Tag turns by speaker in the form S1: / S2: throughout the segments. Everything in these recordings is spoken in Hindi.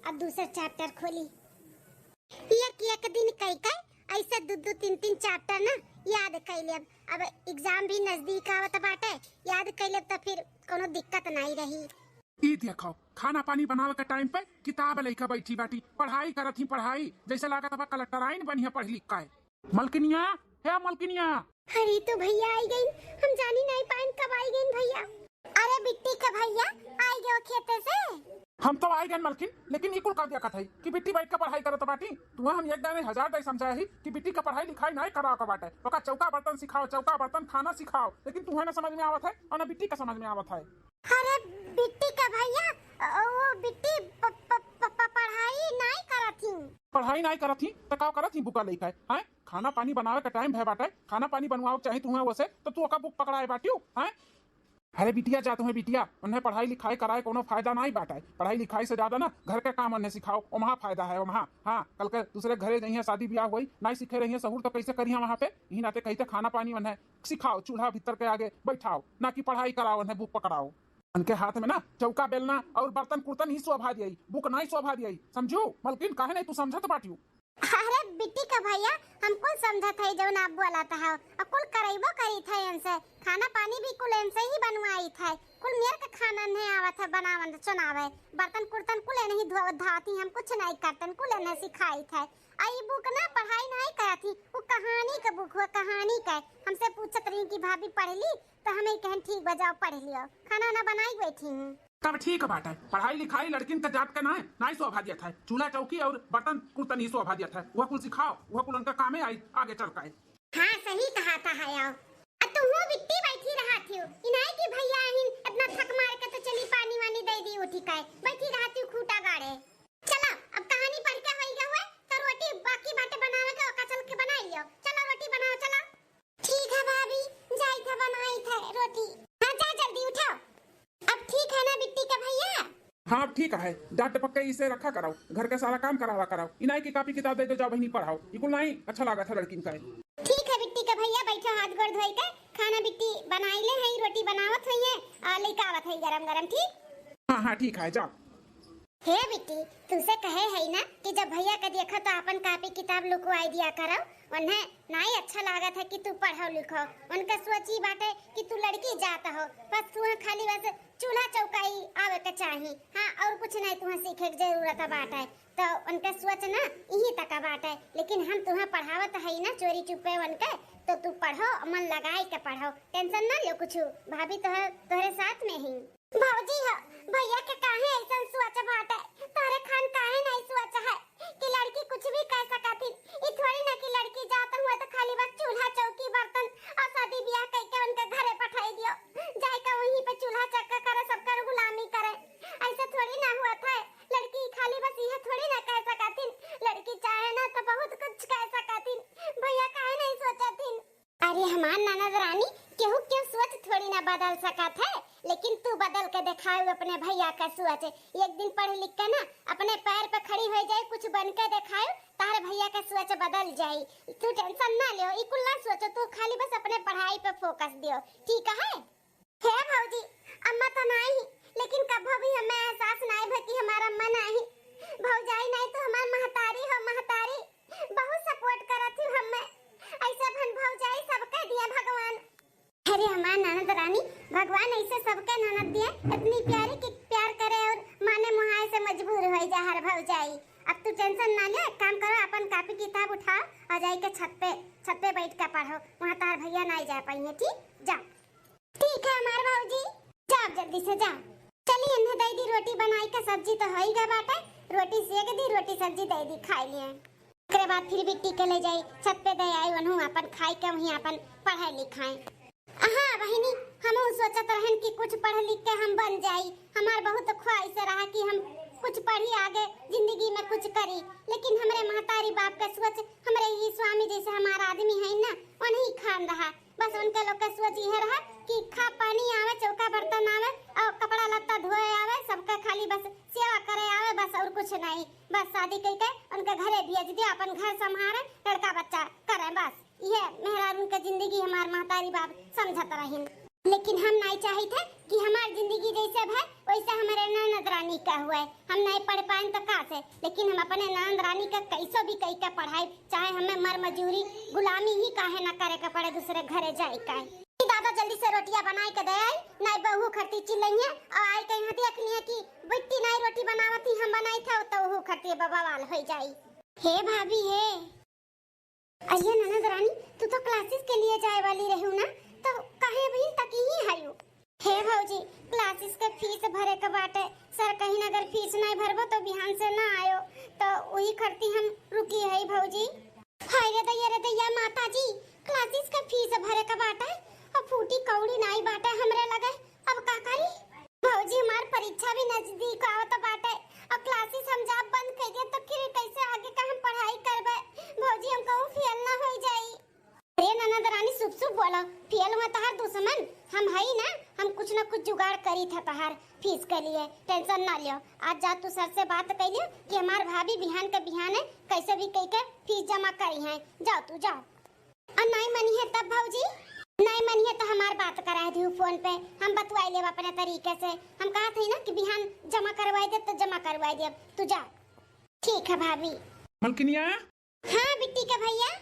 S1: अब दूसरा चैप्टर खोली। एक दिन कई ऐसे दो तीन चैप्टर ना याद कर लेब। अब एग्जाम भी नजदीक आवत बाटे, याद कर लेब तो फिर कोनो दिक्कत नहीं रही।
S2: ई देखो खाना पानी बनावे के टाइम पे किताब लेके बैठी बाटी पढ़ाई करत ही पढ़ाई, जैसे लागत बा कलेक्टर आइन बढ़िया पढ़ लिख के। मलकिनिया है मलकिनिया।
S1: अरे तो भैया आई गई, हम जानी नहीं पाइन कब आई गई भैया। अरे बिट्टी का भैया आई गए खेते से।
S2: हम तो आई गए मलकिन, लेकिन ई कुल का दिया कथई कि बिट्टी बैठ के पढ़ाई करत बाटी। तू हम एक दिन 1000 दे समझाया ही कि बिट्टी का पढ़ाई लिखाई नहीं कराओ का बाटे, ओका चौका बर्तन सिखाओ, चौका बर्तन खाना सिखाओ, लेकिन तुम्हें ना समझ में आवत है और ना बिट्टी का समझ में आवत है।
S1: अरे बिट्टी का भैया वो बिट्टी पढ़ाई नहीं करत ही।
S2: पढ़ाई नहीं करत ही तो का करत ही बुका लेके हैं। खाना पानी बनावे का टाइम है बाटे, खाना पानी बनवाओ चाहे तुम्हें वैसे तो तू ओका बुक पकड़ाए बाटियो हैं। अरे बिटिया जा तुम्हें बिटिया उन्हें पढ़ाई लिखाई कराए कोनो फायदा नहीं बाटे। पढ़ाई लिखाई से ज्यादा ना घर के काम उन्हें सिखाओ, वहाँ फायदा है वहाँ। हाँ कल के दूसरे घरे जाइए शादी ब्याह हुई नहीं सीखे रही है सहूर तो कैसे करिए वहाँ पे। यही नाते कहते खाना पानी उन्हें सिखाओ, चूल्हा भीतर के आगे बैठाओ, ना कि पढ़ाई कराओ उन्हें बुक पकड़ाओ। उनके हाथ में ना चौका बेलना और बर्तन कुर्तन ही शोभा दियाई, बुक नहीं शोभा दियाई, समझू मलकिन काहे नहीं तू समझत बाटियो।
S1: अरे बिट्टी का भैया हमको समझत है जौन आप बोलाता है कुल करैबो करी थे इनसे। खाना पानी भी कुल इनसे ही बनवाई थे। कुल मेर का खाना नहीं आवत है बनावन चुनावे, बर्तन कुर्तन कुल नहीं धाती, हम कुछ नहीं करतन, कुल नहीं सिखाई थे। आई बुक ना पढ़ाई नहीं करती, वो कहानी का बुक हुआ, कहानी का। हमसे पूछत रही कि भाभी पढ़ ली तो हमें कहन ठीक बजाओ पढ़ लियो, खाना ना बनाई बैठी हूँ।
S2: तब ठीक बात है, पढ़ाई लिखाई लड़किन का जात का नहीं शोभा दिया था। चूल्हा चौकी और बर्तन कुर्तन ही शोभा दिया था। वह कुल सिखाओ, वह कुल उनका काम है आई आगे चल के।
S1: हाँ सही कहा था है। तुम हो बिट्टी बैठी रहा थी इनाई की भैया हिन इतना थक मार के तो चली पानी वानी दे दी उठी का बैठी रहा थी खूटा गाड़े। चलो अब कहानी पढ़ के होई गए तो रोटी बाकी बाटे बनावे के ओका चल के बना लियो। चलो रोटी बनाओ चलो। ठीक है भाभी जाई था बनाई था रोटी। हां जा जल्दी उठाओ। अब ठीक है ना बिट्टी का भैया।
S2: हाँ ठीक है, डांट पक्के इसे रखा कराओ, घर का सारा काम करावा कराओ। इनाई की कॉपी किताब दे दो जाओ बहनी पढ़ाओ। इकुल नहीं अच्छा लगा था लड़किन का।
S1: ठीक है बिट्टी का भैया बैठो हाथ गोड़ धोई के खाना बिट्टी बनाई ले है, रोटी बनावत है और लेके आवत है गरम गरम। ठीक
S2: हाँ हाँ ठीक है जाओ।
S1: हे बिट्टी तुसे कहे है ना कि जब भैया का देखो तो अपन कॉपी किताब लुकवाई दिया करो। उन्हें नहीं अच्छा लागत है कि तू पढ़ो लिखो, उनका सोची बाटे कि तू लड़की जाता हो, बस तू खाली बस चूल्हा चौकाई आवे के चाहिए। हाँ और कुछ नहीं तुम्हें सीखे की जरूरत बाटे, तो उनका सोच ना यही तक बाटे। लेकिन हम तुम्हें पढ़ावत है ना चोरी चुपे उनके, तो तू पढ़ो मन लगाई के पढ़ो, टेंशन ना लो कुछ। भाभी तोहरे साथ में ही भौजी हो। भैया के काहे ऐसा सोच बाटे, तोरे खान काहे नहीं सोच है कि लड़की कुछ भी कह सकती। ई थोड़ी ना कि लड़की जाता हुआ तो खाली बस चूल्हा चौकी बर्तन और शादी ब्याह करके उनके घरे पठाई दियो, जाए का वहीं पे चूल्हा चक्का करे सबका गुलामी करे। ऐसा थोड़ी ना हुआ था। लड़की खाली बस यह थोड़ी ना कह सकती, लड़की चाहे ना तो बहुत कुछ कह सकती। भैया काहे नहीं सोचती। अरे हमार ननद रानी केहू क्यों सोच थोड़ी ना बदल सकत है, लेकिन तू बदल के दिखाओ अपने भैया का सोच। एक दिन पढ़ लिख के ना अपने पैर पे खड़ी हो जाए, कुछ बन के दिखाओ, तारे भैया का सोच बदल जाए। तू टेंशन ना लियो, इकुल ना सोचो, तू खाली बस अपने पढ़ाई पे फोकस दियो, ठीक है। हे भौजी अम्मा तो नहीं, लेकिन कभी भी हमें एहसास नहीं भई कि हमारा अम्मा नहीं, भौजाई नहीं तो हमार महतारी हो। महतारी बहुत सपोर्ट करत थी हमें, ऐसा भन भौजाई सबके दिया भगवान। अरे हमार ननद रानी भगवान ऐसे सबके ननद दिए, इतनी प्यारी कि प्यार करे और माने मुहाए से मजबूर हो जा हर भौजाई। अब तू टेंशन ना ले, काम करो अपन कॉपी किताब उठा और जाई के छत पे बैठ के पढ़ो, वहां तार भैया नहीं जा पाएंगे। ठीक जा। ठीक है हमार भौजी जाओ जल्दी से जाओ। चलिए इन्हें दे दी रोटी बनाई का, सब्जी तो होई गया बाटे, रोटी सेक दी, रोटी सब्जी दे दी खा लिए। उसके बाद फिर बिट्टी के ले जाई छत पे दे आई वनु अपन खाई के वहीं अपन पढ़ाई लिखाई। हाँ बहनी हम सोचत रहन कि कुछ पढ़ लिख के हम बन जाई। हमार बहुत ख्वाहिश रहा कि हम कुछ पढ़ी आगे जिंदगी में कुछ करी, लेकिन हमारे महतारी बाप का सोच हमारे ही स्वामी जैसे हमारा आदमी है ना उन्हीं खान रहा। बस उनके लोग का सोच यह रहा कि खा पानी आवे, चौका बर्तन आवे और कपड़ा लत्ता धोए आवे, सबका खाली बस सेवा करे आवे, बस और कुछ नहीं। बस शादी करके उनके घरे भेज दिया, अपन घर संभाले, लड़का बच्चा करे, बस ये मेहरा उनका जिंदगी हमार महतारी बाप समझत रहिन। लेकिन हम नहीं चाहते कि हमार जिंदगी जैसे है वैसे हमारे ननद रानी का हुआ है, हम नहीं पढ़ पाए तो का से, लेकिन हम अपने नंद रानी का कैसो भी कई का पढ़ाई, चाहे हमें मर मजूरी गुलामी ही काहे ना करे का पड़े दूसरे घरे जाए का। दादा जल्दी से रोटियां बनाई के दे आई, नहीं बहू खरती चिल्लइया और आई कहीं हती अखनी है कि बेटी नहीं रोटी बनावती हम बनाई था तो वो खरती बाबा वाल हो जाई। हे भाभी हे अय्या ननद रानी, तू तो क्लासेस के लिए जाए वाली रहू ना, तो काहे अभी तक ही आयु? हे भौजी, क्लासेस के फीस भरे के बाटे, सर कहीं अगर फीस नहीं भरबो तो बिहान से ना आयो, तो वही करती हम रुकी है भौजी। हाय रे दैया माता जी, क्लासेस के फीस भरे के बाटे, अब फूटी कौड़ी नहीं बाटे हमरे लगे, अब का करी? भौजी हमार परीक्षा भी नजदीक आवत बाटे, अब क्लासेस हम जब बंद कर दिए तो फिर कैसे आगे का हम पढ़ाई करबे? भौजी हम कहूं फेल ना हो जाई। अरे ननद रानी सुप बोलो, फेल हुआ तहार दुश्मन हम हई ना, हम कुछ ना कुछ जुगाड़ करी था तहार फीस के लिए, टेंशन ना लियो। आज जा तू सर से बात कर लियो कि हमार भाभी बिहान के बिहाने कैसे भी कह के फीस जमा करी है, जाओ तू जाओ। और नहीं मनी है तब भौजी, नहीं मनी है तो हमार बात करा दियो फोन पे, हम बतवाई लेब अपने तरीके से, हम कहा थे ना कि बिहान जमा करवाई दे तो जमा करवाई दे, तू जा। ठीक है भाभी।
S2: मलकिनिया
S1: हाँ बिट्टी के भैया,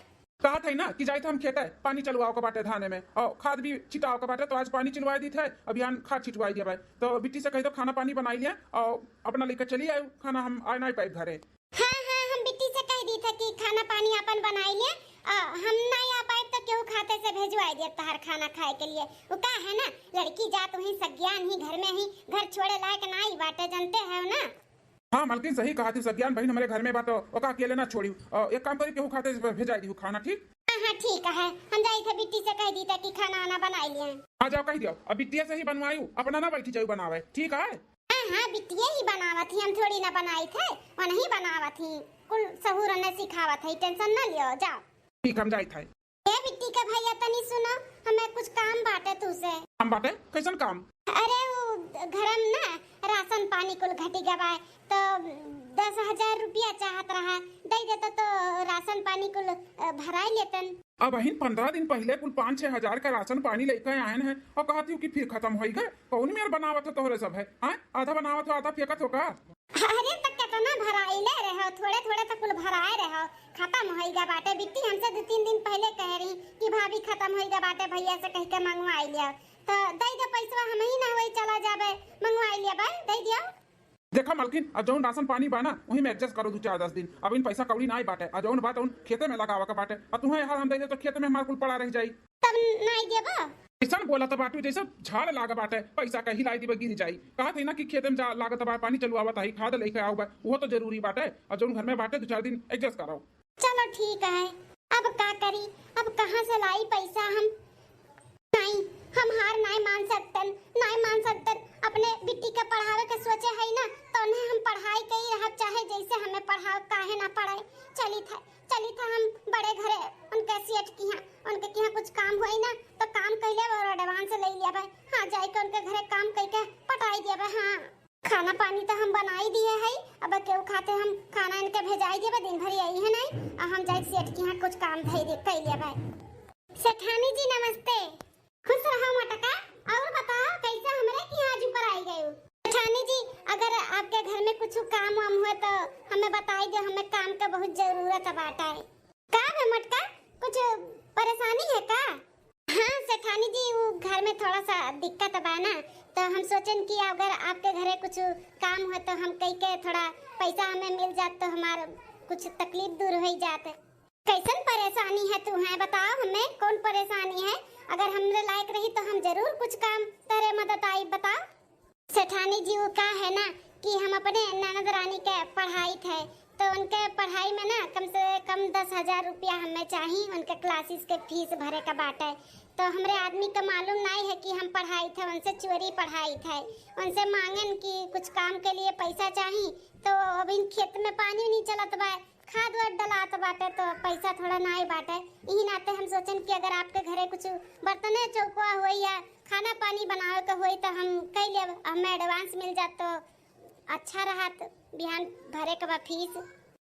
S2: कहा था ना कि जाए थे हम खेते पानी चलवाओ के बाटे धाने में, और खाद भी छिटाओ के बाटे, तो आज पानी चिलवा दी थे, अभियान खाद छिटवाई दिया भाई, तो बिट्टी से कही तो खाना पानी बनाई लिया और अपना लेकर चली आए, खाना हम आ नहीं पाए घरे।
S1: हाँ हम बिट्टी से कह दी था कि खाना पानी अपन बनाई लिया, हम नहीं आ पाए तो केहू खाते से भेजवाई दिया तहार खाना खाए के लिए। वो का है ना, लड़की जात वही सज्ञान ही घर में ही, घर छोड़े लायक नहीं बाटे, जानते हो ना।
S2: हाँ मलकिन सही कहा थी, सज्ञान बहन हमारे घर में बात ओका अकेले ना छोड़ी, एक काम करी केहू खाते से भेजाई दी खाना, ठीक?
S1: हाँ ठीक है, हम जाई थे बिट्टी से कह दी था कि खाना आना बनाई लिया।
S2: आ जाओ कह दियो, अब बिट्टिया से ही बनवायू, अपना ना बैठी जाऊ बनावे, ठीक है?
S1: हाँ बिट्टिया ही बनावत थी, हम थोड़ी ना बनाई थे, वो नहीं बनावत थी, कुल सहूर ने सिखावत है, टेंशन ना लियो, जाओ।
S2: ठीक हम जाई थे।
S1: ए बिट्टी का भैया तनी सुनो, हमें कुछ काम बाटे तुसे।
S2: काम बाटे? कैसन काम?
S1: अरे वो घरम ना राशन पानी कुल घटी गवाए, तो 10,000 रुपया चाहत रहा, दे देता तो राशन पानी कुल भराई लेतन।
S2: अब अहिन 15 दिन पहले कुल 5-6 हजार का राशन पानी लेकर आए हैं और कहती हूँ कि फिर खत्म हो गए, कौन मेर बनावत हो तोहरे सब है, हाँ? आधा बनावत हो आधा फेंकत हो का?
S1: अरे तक कितना भराई ले रहे हो, थोड़े थोड़े तक कुल भराए रहे हो, खत्म होइगा बाटे। बिट्टी हमसे 2-3 दिन पहले कह रही कि भाभी खत्म होइगा बाटे, भैया से कह के मंगवाई लिया, तो दे दे पैसा, हम ही ना होई चला जाबे, मंगवाई लिया भाई, दे दिया।
S2: देखा मलकिन, अब जौन राशन पानी बाना वही में एडजस्ट करो 2-4-10 दिन, अब इन पैसा कौड़ी ना आई बाटे, जौन बात उन खेते में लगावा का बाटे, और तुम्हें यार हम दे दे तो खेत में हमार कुल पड़ा रह जाई,
S1: तब नहीं देबो।
S2: ऐसा बोला तो बाटू जैसे झाड़ लागा बाटे, पैसा कहीं लाई दिबे गिर जाई, कहा थी ना कि खेत में जा लागत बा, पानी चलवावत है, खाद लेके आओ बा, वो तो जरूरी बाटे, और जौन घर में बाटे 2-4 दिन एडजस्ट कराओ।
S1: चलो ठीक है, अब का करी, अब कहाँ से लाई पैसा हम? नहीं, हम हार नहीं मान सकतन, नहीं मान सकतन, अपने बिट्टी के पढ़ावे के सोचे है ना, तो उन्हें हम पढ़ाई कई रह, चाहे जैसे हमें पढ़ाओ काहे ना पढ़ाई, चली था हम बड़े घरे उनके सेठ की यहाँ, उनके यहाँ कुछ काम हुई ना तो काम कर लिया और एडवांस ले लिया भाई, हाँ जाए के उनके घरे काम करके पटाई दिया भाई। हाँ खाना पानी तो हम बनाई दिए है, अब क्यों खाते, हम खाना इनके भेजाई दिए, दिन भर यही है नहीं, अब हम जाए सेठ की यहाँ कुछ काम कर लिया भाई। सेठानी जी नमस्ते, खुश रहो मटका, और बताओ कैसे हमारे की आज ऊपर आई गए? सेठानी जी अगर आपके घर में कुछ काम वाम हुआ तो हमें बताई दो, हमें काम का बहुत जरूरत बाटा है। का है मटका, कुछ परेशानी है का? हाँ सेठानी जी, वो घर में थोड़ा सा दिक्कत बा ना, तो हम सोचन कि अगर आपके घरे कुछ काम हो तो हम कह के थोड़ा पैसा हमें मिल जात तो हमार कुछ तकलीफ दूर हो जात। कैसन परेशानी है तुम्हें, बताओ हमें कौन परेशानी है, अगर हमरे लायक रही तो हम जरूर कुछ काम तेरे मदद आई, बताओ। सेठानी जी वो का है ना कि हम अपने ननद रानी के पढ़ाई थे, तो उनके पढ़ाई में ना कम से कम 10,000 रुपया हमें चाहिए, उनके क्लासेस के फीस भरे का बाटे, तो हमरे आदमी का मालूम नहीं है कि हम पढ़ाई थे, उनसे चोरी पढ़ाई थे, उनसे मांगन कि कुछ काम के लिए पैसा चाहिए, तो अभी खेत में पानी नहीं चलत बा, खाद वाद डलात बाटे, तो पैसा थोड़ा नहीं बाटे, यही नाते हम सोचन कि अगर आपके घरे कुछ बर्तने चौका हो या खाना पानी बनावे के होई तो हम कह लेब, हमें एडवांस मिल जात तो अच्छा रहत, बिहान भरे के बा फीस।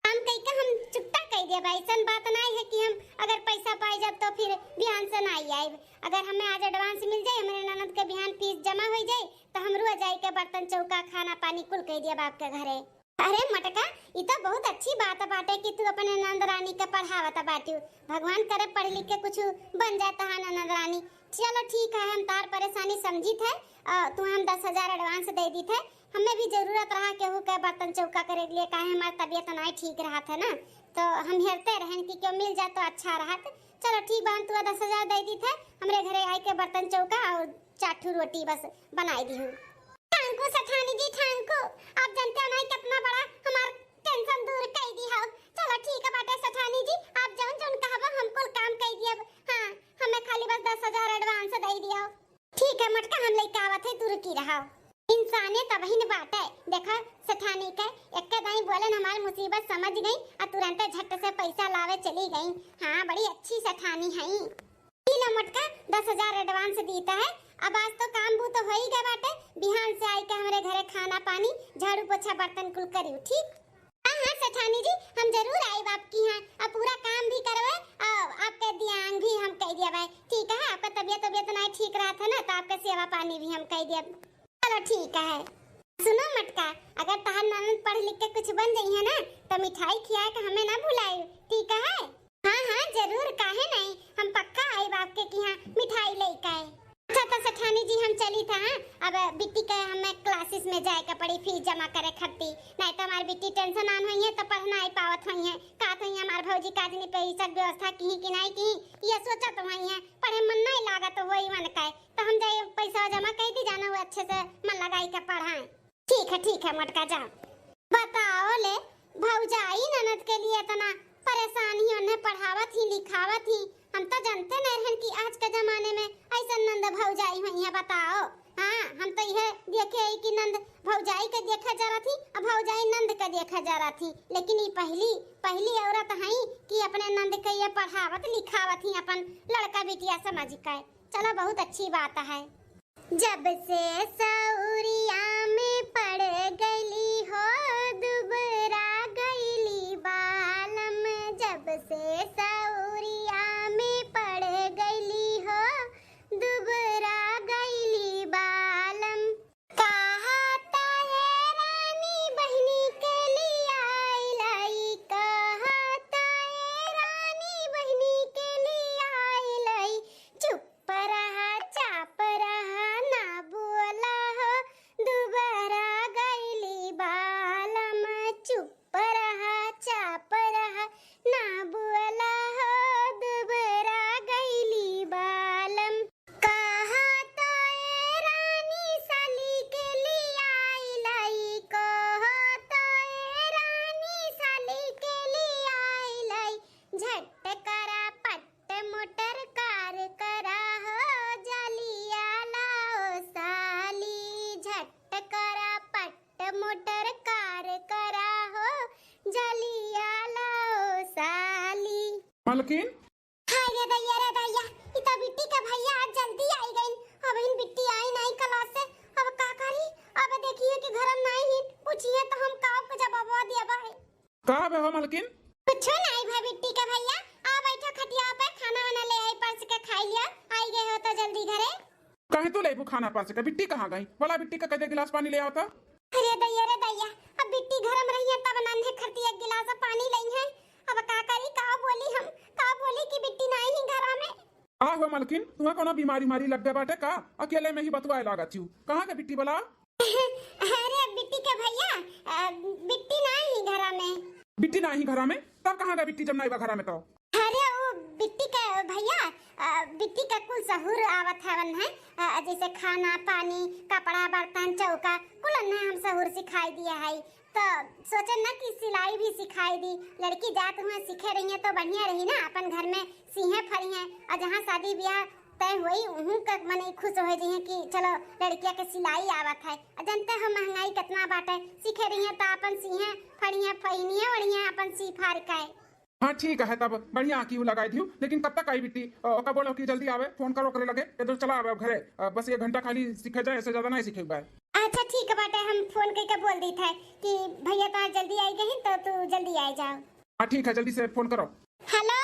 S1: काम कई का हम चुकता कह दिया भाई। ऐसा बात नहीं है कि हम अगर पैसा पाई जब तो फिर बिहान से नहीं आए। अगर हमें आज एडवांस मिल जाए, हमारे ननद के बिहान फीस जमा हो जाए तो हम रोज जाए के बर्तन चौका खाना पानी कुल कह दिया बाप के घरे। अरे मटका, ये तो बहुत अच्छी बात बाटे कि तू अपने नंद रानी के पढ़ावत बाटी। भगवान करे पढ़ लिख के कुछ बन जाए तो नंद रानी। चलो ठीक है, हम तार परेशानी समझी थे। तू हम 10,000 एडवांस दे दी थे। हमें भी जरूरत रहा केहू के बर्तन चौका करे के लिए, काहे हमारी तबीयत नहीं ठीक रहा था ना, तो हम हेरते रहन कि क्यों मिल जाए तो अच्छा रहा। चलो ठीक बा, तू 10,000 दे दी थे। हमरे घरे आई के बर्तन चौका और 4 रोटी बस बनाई दी हूँ। ठांको सठानी जी ठांको, आप जानते हो नहीं कितना बड़ा हमार टेंशन दूर कर दी हो। चलो ठीक है बाटे सठानी जी, आप जौन जौन कहबो हमको काम कर दिया। हां, हमें खाली बस 10,000 एडवांस दे दियो। ठीक है मटका, हम लेके आवत है, तू रुकी रहा। इंसानियत बहिन बात है। देखा सठानी के एक के दाई बोलन हमारी मुसीबत समझ गई और तुरंत झट से पैसा लावे चली गई। हां, बड़ी अच्छी सठानी है। लो मटका, 10,000 एडवांस दीता है। अब आज तो काम बू तो हो ही गए बाटे। बिहान से आई के हमारे घरे खाना पानी झाड़ू पोछा बर्तन कुल करियो। ठीक? हाँ सेठानी जी, हम जरूर आए आपकी यहाँ। अब पूरा काम भी करवाए और आपके ध्यान भी हम कह दिया भाई। ठीक है, आपका तबीयत नहीं ठीक रहा था ना, तो आपका सेवा पानी भी हम कह दिया। चलो ठीक है। सुनो मटका, अगर तहार ननद पढ़ लिख के कुछ बन गई है ना, तो मिठाई खिला के हमें ना भुलाइयो। ठीक है? हाँ जरूर, काहे नहीं, हम पक्का आए आपके की यहाँ मिठाई लेके आए। अच्छा तो सठानी जी हम चली था। अब बिट्टी के हमें क्लासेस में जाए का पड़ी फीस जमा करे खट्टी, नहीं तो हमारी बिट्टी टेंशन आन हुई है तो पढ़ना ही पावत हुई है। का तो हमार भौजी काजनी पे सब व्यवस्था की कि नहीं की, ये सोचा तो हुई है। पढ़े मन नहीं लागा तो वही मन का तो हम जाए पैसा जमा कर दी जाना, वो अच्छे से मन लगाई के पढ़ाए। ठीक है मटका, जाओ। बताओ ले भौजाई ननद के लिए इतना परेशानी, उन्हें पढ़ावत ही लिखावत ही। हम तो जानते नहीं रहन कि आज के जमाने में ऐसा नंद भौजाई हुई है। बताओ, हाँ हम तो यह देखे कि नंद भौजाई के देखा जा रहा थी और भौजाई नंद के देखा जा रहा थी। लेकिन ये पहली औरत है कि अपने नंद के ये पढ़ावत लिखावत ही अपन लड़का बिटिया समझ के। चलो बहुत अच्छी बात है। जब से सौरिया में पड़ गईली हो दुबरा गईली बालम, जब से सौरिया में पड़ गईली हो दुबरा गईली बालम। कहता है रानी बहनी के लिए आई, कहता है रानी बहनी के लिए आई। चुप रहा चाप रहा ना बोला हो दुबरा गईली बालम। चुप रहा चाप रहा ना बोला हो दुबरा गईली बालम। कहता है रानी साली के लिए आई, कहता है रानी साली के लिए आई। झट करा पट्ट मोटर कार करा हो जलिया लाओ साली। झट करा पट्ट मोटर कार करा हो जलिया लाओ साली।
S2: मालकिन,
S1: हाय रे दैया, इता बिट्टी का भैया आज जल्दी आई गई। अब इन बिट्टी आई नहीं क्लास से, अब का करी? अब देखिए कि घर में नहीं ही पूछिए तो हम का को जवाब दिया भाई।
S2: कहाँ बे हो मालकिन?
S1: कुछ नहीं भाई, बिट्टी का भैया आ बैठो खटिया पे, खाना वाना ले आई परस के खाई लिया। आई गए हो तो जल्दी घरे।
S2: कहे तो लेबू खाना पास के? बिट्टी कहाँ गई? बोला बिट्टी का कदे गिलास पानी ले आओ तो।
S1: अरे दैया, अब बिट्टी घर में रही है तब नन्हे खरती एक गिलास पानी लई है। अब का करी? का बोली हम? का बोली कि बिट्टी नहीं ही घर में।
S2: हो मालकिन, तुम्हें कोनो बीमारी मारी लग गया बाटे का? अकेले में ही बतवाए लागत छी। कहाँ के बिट्टी बोला?
S1: अरे बिट्टी के भैया, बिट्टी नहीं घर में।
S2: बिट्टी नहीं घर में? तब कहाँ गई बिट्टी जब नहीं बा घर में तो?
S1: अरे वो बिट्टी का भैया, बिट्टी का कुल सहूर आवत हवन है। जैसे खाना पानी कपड़ा बर्तन चौका कुल ने हम सहूर सिखाई दिया है। तो सोचे ना कि सिलाई भी सिखाई दी। लड़की जात हुए सीखे रही है तो बढ़िया रही ना, अपन घर में सीहे फरी है। और जहाँ शादी ब्याह तय हुई उहू का मन खुश हो जी है कि चलो लड़किया के सिलाई आवत है। जानते हो महंगाई कितना बाटे, सीखे रही है तो अपन सीहे फड़ी है फईनिया बढ़िया अपन सी फार का।
S2: हाँ ठीक है, तब बढ़िया आँखी लगाई थी। लेकिन कब तक आई बिट्टी? का बोलो कि जल्दी आवे, फोन करो करे लगे। इधर चला आवे घरे, बस 1 घंटा खाली सीखे जाए, ऐसे ज्यादा नहीं सीखे।
S1: अच्छा ठीक है बाटे, हम फोन करके बोल दी था कि भैया तो जल्दी आई गई तो तू जल्दी आ जाओ।
S2: हाँ ठीक है, जल्दी से फोन करो।
S1: हेलो,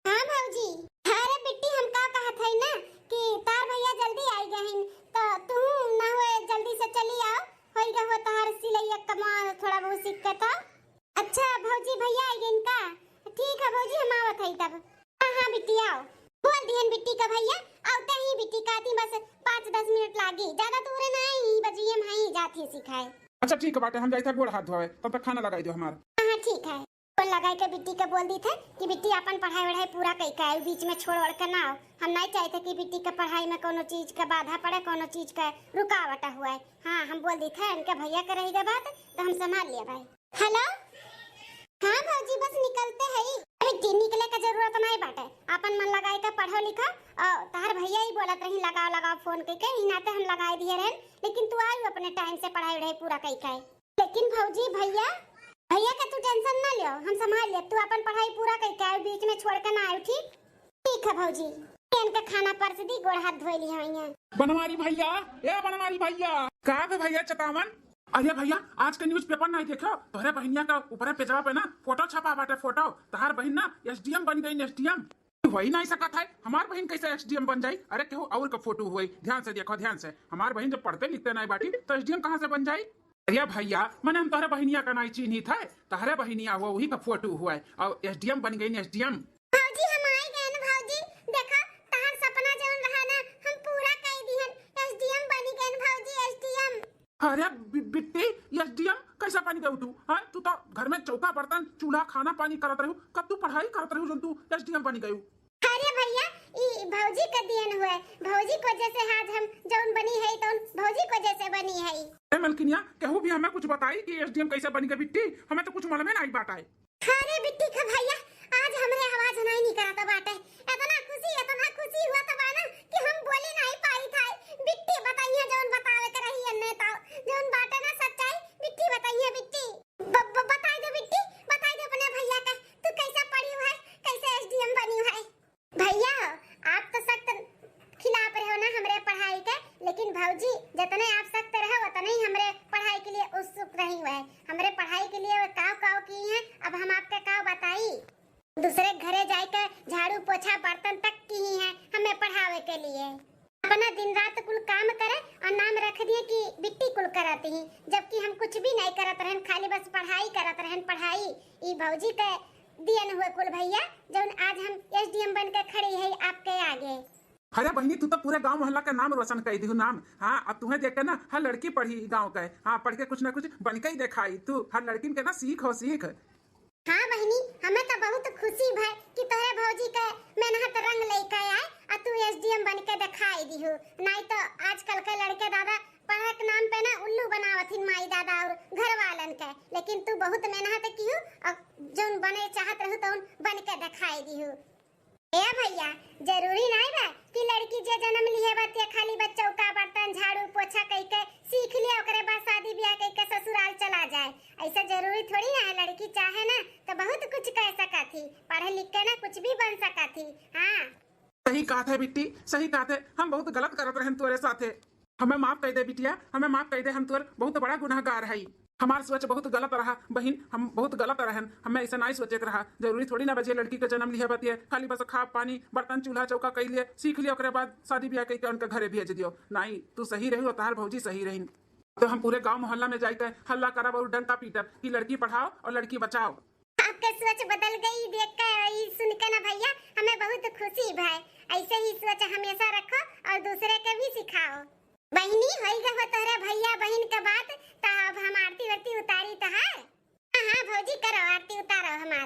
S1: हाँ भौजी। अरे बिट्टी हम का कहा था ना कि तार भैया जल्दी आई गए तो तू ना हुए जल्दी से चली आओ, होइगा हो तार सिलैया कमा थोड़ा बहुत सीख के तो। अच्छा भौजी भैया आई गए का? ठीक है भौजी हम आवत हई तब। हाँ हाँ बिट्टी आओ, बोल दिहन बिट्टी का भैया आवते ही बिट्टी काती बस 5-10 मिनट लागी, ज्यादा दूर नहीं बजी हम हई जाती सिखाए।
S2: अच्छा ठीक है बाटे, हम जाई था गोड़ हाथ धोए, तब तक खाना लगाई दो हमारा।
S1: हाँ ठीक है। फोन लगाई के बिट्टी के बोल दी थे कि बिट्टी अपन पढ़ाई वढ़ाई पूरा कई का बीच में छोड़ ओड़ के ना आओ। हम नहीं चाहते कि बिट्टी के पढ़ाई में कोनो चीज का बाधा पड़े, कोनो चीज का रुकावट हुआ है। हाँ हम बोल दी थे इनके भैया के रहेगा बात तो हम संभाल लिया भाई। हेलो, हाँ भौजी बस निकलते हैं। बिट्टी निकले का जरूरत नहीं बाटे, अपन मन लगाई के पढ़ो लिखो और तार भैया ही बोलत रही लगाओ लगाओ फोन करके, इनाते हम लगाई दिए रहे, लेकिन तू आई अपने टाइम से पढ़ाई वढ़ाई पूरा कई का। लेकिन भौजी भैया का तू टेंशन ना लियो, हम संभाल ले, तू अपन पढ़ाई पूरा करके आयो, बीच में छोड़ के ना आयो। ठीक ठीक है भौजी। इनका खाना परस दी, गोड़ हाथ धोई ली हइया।
S2: बनवारी भैया, ए बनवारी भैया, का बे भैया चतावन? अरे भैया आज के न्यूज़पेपर नहीं देखो? तोहरे बहनिया का ऊपर पेजवा पे ना फोटो छपा बाटे, फोटो तहार बहन ना एसडीएम बन गई, एसडीएम वही नहीं सकत है। हमार बहन कैसे एसडीएम बन जाई? अरे केहू और का फोटो हुई, ध्यान से देखो ध्यान से। हमार बहन जब पढ़ते लिखते नहीं बाटी तो एसडीएम कहाँ से बन जाई? अरे भैया मैंने हम तोहरे बहनिया का नहीं चिन्ही था, तहरे बहनिया हुआ वही का फोटो हुआ है और एसडीएम बन गई, एसडीएम।
S1: भौजी हम आई गए ना भौजी, देखा तहार सपना जौन रहा ना हम पूरा कर दिहन, एसडीएम बनी गए भौजी, एसडीएम।
S2: अरे बिट्टी एसडीएम कैसा बन गई तू? हाँ तू तो घर में चौका बर्तन चूल्हा खाना पानी करत रहू, कब तू पढ़ाई करत रहू जब तू एसडीएम बन गई?
S1: अरे भैया ई भौजी का दियन हुआ, भौजी को जैसे आज हम जौन बनी है तो भौजी को जैसे बनी है।
S2: ए मलकिनिया केहू भी हमें कुछ बताई कि एसडीएम कैसे बन गई बिट्टी? हमें तो कुछ मालूम नहीं बात है।
S1: अरे बिट्टी का भैया आज हमरे आवाज नहीं निकला था बाटे, इतना खुशी हुआ था ना कि हम बोले नहीं पाई था। बिट्टी बताइए जौन बतावे के रही अन्ने तो जौन बाटे ना सच्चाई, बिट्टी बताइए बिट्टी बताई दे बिट्टी, बताई दे अपने भैया का तू कैसा पढ़ी है, कैसे एसडीएम बनी है। भैया आप तो सख्त खिलाफ रहे हो ना हमरे पढ़ाई के, लेकिन भौजी जितने आप सख्त रहे उतने ही हमरे पढ़ाई के लिए उत्सुक रही हुए, हमरे पढ़ाई के लिए काव की है। अब हम आपका काव बताई, दूसरे घरे जाकर झाड़ू पोछा बर्तन तक की ही है हमें पढ़ावे के लिए। अपना दिन रात कुल काम करे और नाम रख दिए कि बिट्टी कुल कराती ही, जबकि हम कुछ भी नहीं करत रहन, खाली बस पढ़ाई करत रहन। पढ़ाई ई भौजी के दियन हुए कुल भैया जौन आज हम एसडीएम बन के खड़ी है आपके आगे।
S2: अरे बहनी तू तो पूरे गांव मोहल्ला का नाम रोशन कर दी नाम। हाँ अब तुम्हें देख के ना हर लड़की पढ़ी गांव का, हाँ पढ़ के कुछ ना कुछ बन के ही दिखाई। तू हर लड़की के ना सीख।
S1: हाँ बहनी हमें तो बहुत खुशी भय कि तोहरे भौजी के मेहनत रंग लेके आए और तू एसडीएम बन के दिखाई दिहु, नहीं तो आजकल के लड़के दादा पढ़े के नाम पे ना उल्लू बनावथिन माई दादा और घर वालन के, लेकिन तू बहुत मेहनत किहु और जौन बने चाहत रहु तौन बन के दिखाई दिहु। ए भैया जरूरी नहीं बा कि लड़की जे जन्म लिए बतिया खाली बच्चा का बर्तन झाड़ू पोछा कई के सीख लिया ओकरे बाद शादी ब्याह कई के ससुराल चला जाए, ऐसा जरूरी थोड़ी ना है। लड़की चाहे ना तो बहुत कुछ कर सका थी, पढ़े लिख के ना कुछ भी बन सका थी। हाँ
S2: सही कहा था बिट्टी, सही कहा थे। हम बहुत गलत करत रहन तोरे साथे, हमें माफ कर दे बिटिया, हमें माफ कर दे। हम तोर बहुत बड़ा गुनाहगार है, हमार सोच बहुत गलत रहा बहन, हम बहुत गलत रहन, हमें ऐसा नहीं सोचे रहा। जरूरी थोड़ी ना बजे लड़की के जन्म लिया बतिए खाली बस खा पानी बर्तन चूल्हा चौका कर लिए सीख लिया ओकरे बाद शादी ब्याह करके उनके घरे भेज दियो। नहीं तू सही रही, तार भौजी सही रही। तो हम पूरे गांव मोहल्ला में जाकर हल्ला करब और डंका पीटब कि लड़की पढ़ाओ और लड़की बचाओ।
S1: आपके सोच बदल गई देख के सुन के ना भैया हमें बहुत खुशी भाई, ऐसे ही सोच हमेशा रखो और दूसरे के भी सिखाओ। बहनी होइगा हो तोरे भैया बहन के बात, तब हम आरती वारती उतारी तो है। हाँ भौजी करो आरती उतारो हमार।